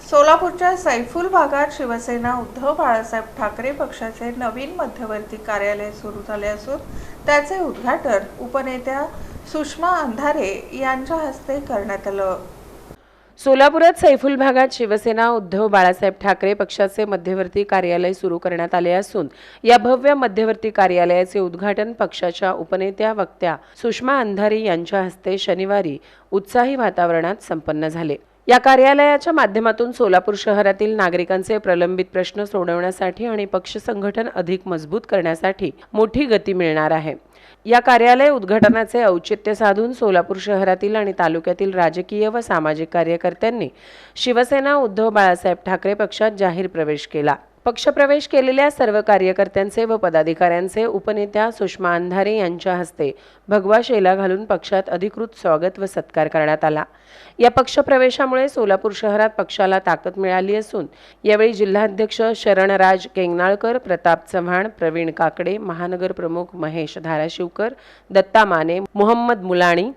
सोलापूरच्या सैफुल भागात शिवसेना उद्धव बाळासाहेब ठाकरे पक्षाचे नवीन मध्यवर्ती कार्यालय सुरू झाले असून त्याचे उद्घाटन उपनेत्या सुषमा अंधारे यांच्या हस्ते करण्यात आलं। सोलापुरात सैफुल भागात शिवसेना उद्धव बाळासाहेब ठाकरे पक्षाचे मध्यवर्ती कार्यालय सुरू करण्यात आले असून या भव्य मध्यवर्ती कार्यालयाचे उद्घाटन पक्षाच्या उपनेत्या वक्त्या सुषमा अंधारे यांच्या हस्ते शनिवारी उत्साही वातावरणात संपन्न झाले। या कार्यालयाच्या माध्यमातून सोलापूर शहरातील नागरिकांचे प्रलंबित प्रश्न सोडवण्यासाठी आणि पक्ष संघटन अधिक मजबूत करण्यासाठी मोठी गती मिळणार आहे। या कार्यालय उद्घाटनाचे औचित्य साधून सोलापूर शहरातील आणि तालुक्यातील राजकीय व सामाजिक कार्यकर्त्यांनी शिवसेना उद्धव बाळासाहेब ठाकरे पक्षात जाहीर प्रवेश केला। पक्षप्रवेश केलेल्या सर्व कार्यकर्त्यांचे व पदाधिकाऱ्यांचे उपनेत्या सुषमा अंधारे यांच्या हस्ते भगवा शेला घालून पक्षात अधिकृत स्वागत व सत्कार करण्यात आला। या पक्षप्रवेशामुळे सोलापूर शहरात पक्षाला ताकद मिळाली असून यावेळी जिल्हाध्यक्ष शरणराज केंगनाळकर, प्रताप चव्हाण, प्रवीण काकडे, महानगर प्रमुख महेश धाराशिवकर, दत्ता माने, मोहम्मद मुलाणी,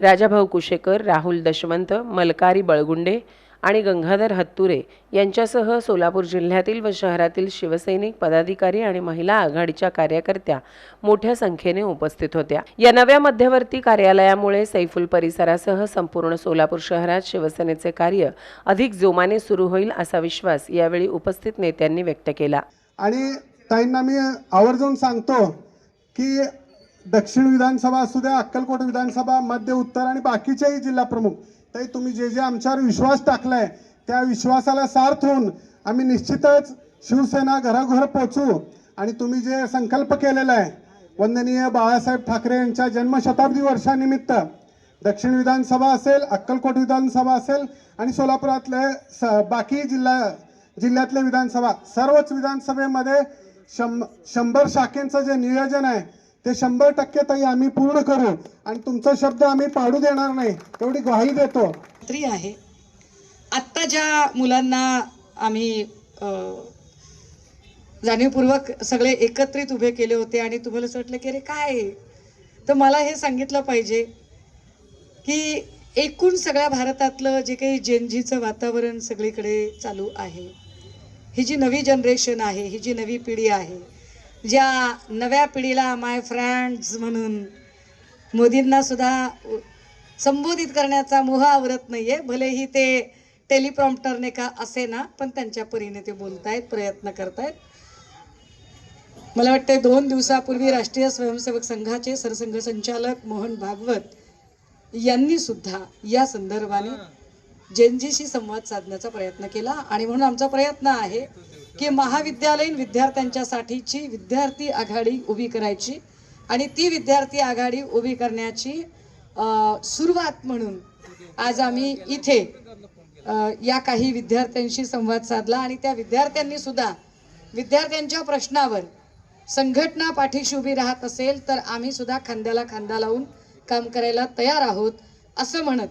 राजाभाऊ कुशेकर, राहुल दशवंत, मलकारी बळगुंडे आणि गंगाधर हत्तुरे यांच्यासह सोलापूर जिल्ह्यातील व शहरातील शिवसैनिक, पदाधिकारी आणि महिला आघाडीच्या कार्यकर्त्या मोठ्या संख्येने उपस्थित होत्या। या नव्या मध्यवर्ती कार्यालयामुळे सैफुल परिसरासह संपूर्ण सोलापूर शहरात शिवसेनेचे कार्य अधिक जोमाने सुरू होईल असा विश्वास यावेळी उपस्थित नेत्यांनी व्यक्त केला। आणि ताईंना मी आवर्जून सांगतो की दक्षिण विधानसभा असू द्या, अक्कलकोट विधानसभा, मध्य, उत्तर आणि बाकीचेही जिल्हा प्रमुख, ताई तुम्ही जे आमच्यावर विश्वास टाकलाय त्या विश्वासाला सार्थ होऊन आम्ही निश्चितच शिवसेना घराघर पोहोचू। आणि तुम्ही जे संकल्प केलेला आहे वंदनीय बाळासाहेब ठाकरे यांच्या जन्मशताब्दी वर्षानिमित्त दक्षिण विधानसभा असेल, अक्कलकोट विधानसभा असेल आणि सोलापुरातले बाकी जिल्ह्यातले विधानसभा, सर्वच विधानसभेमध्ये 100 शाखेंचं जे नियोजन आहे ते 100% ताई आम्ही पूर्ण करू आणि तुमचा शब्द आम्ही पाडू देणार नाही एवढी ग्वाही देतो। आहे आत्ता ज्या मुलांना आम्ही जाणीवपूर्वक सगळे एकत्रित उभे केले होते आणि तुम्हाला असं वाटलं की अरे काय, तर मला हे सांगितलं पाहिजे की एकूण सगळ्या भारतातलं जे काही जेनजीचं वातावरण सगळीकडे चालू आहे, ही जी नवी जनरेशन आहे, ही जी नवी पिढी आहे, ज्या नव्या पिढीला माय फ्रेंड्स म्हणून मोदींना सुद्धा संबोधित करण्याचा मोह आवरत नाहीये, भलेही ते टेलिप्रॉम्प्टरने का असे ना, पण त्यांच्या परीने ते बोलतायत, प्रयत्न करतायत। मला वाटते 2 दिवसापूर्वी राष्ट्रीय स्वयंसेवक संघाचे सरसंघ संचालक मोहन भागवत यांनी सुद्धा या संदर्भाने जेनजीशी संवाद साधण्याचा प्रयत्न केला आणि म्हणून आमचा प्रयत्न आहे की महाविद्यालयीन विद्यार्थ्यांच्यासाठीची विद्यार्थी आघाडी उभी करायची आणि ती विद्यार्थी आघाडी उभी करण्याची सुरुवात म्हणून आज आम्ही इथे या काही विद्यार्थ्यांशी संवाद साधला आणि त्या विद्यार्थ्यांनी सुद्धा विद्यार्थ्यांच्या प्रश्नावर संघटना पाठीशी उभी राहत असेल तर आम्ही सुद्धा खांद्याला खांदा लावून काम करायला तयार आहोत असं म्हणत,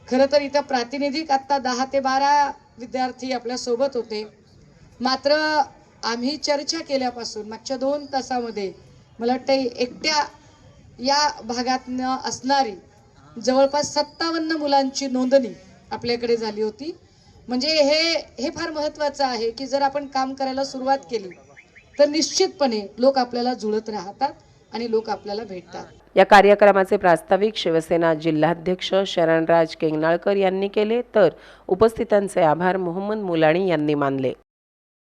खरं तर इथं प्रातिनिधिक आत्ता 10 ते 12 विद्यार्थी आपल्या सोबत होते, मात्र आम्ही चर्चा केल्यापासून मागच्या 2 तासामध्ये मला वाटतं एकट्या या भागातनं असणारी जवळपास 57 मुलांची नोंदणी आपल्याकडे झाली होती। म्हणजे हे फार महत्त्वाचं आहे की जर आपण काम करायला सुरुवात केली तर निश्चितपणे लोक आपल्याला जुळत राहतात आणि लोक आपल्याला भेटतात। या कार्यक्रमाचे प्रास्ताविक शिवसेना जिल्हाध्यक्ष शरणराज केंगनाळकर यांनी केले, तर उपस्थितांचे आभार मोहम्मद मुलाणी यांनी मानले।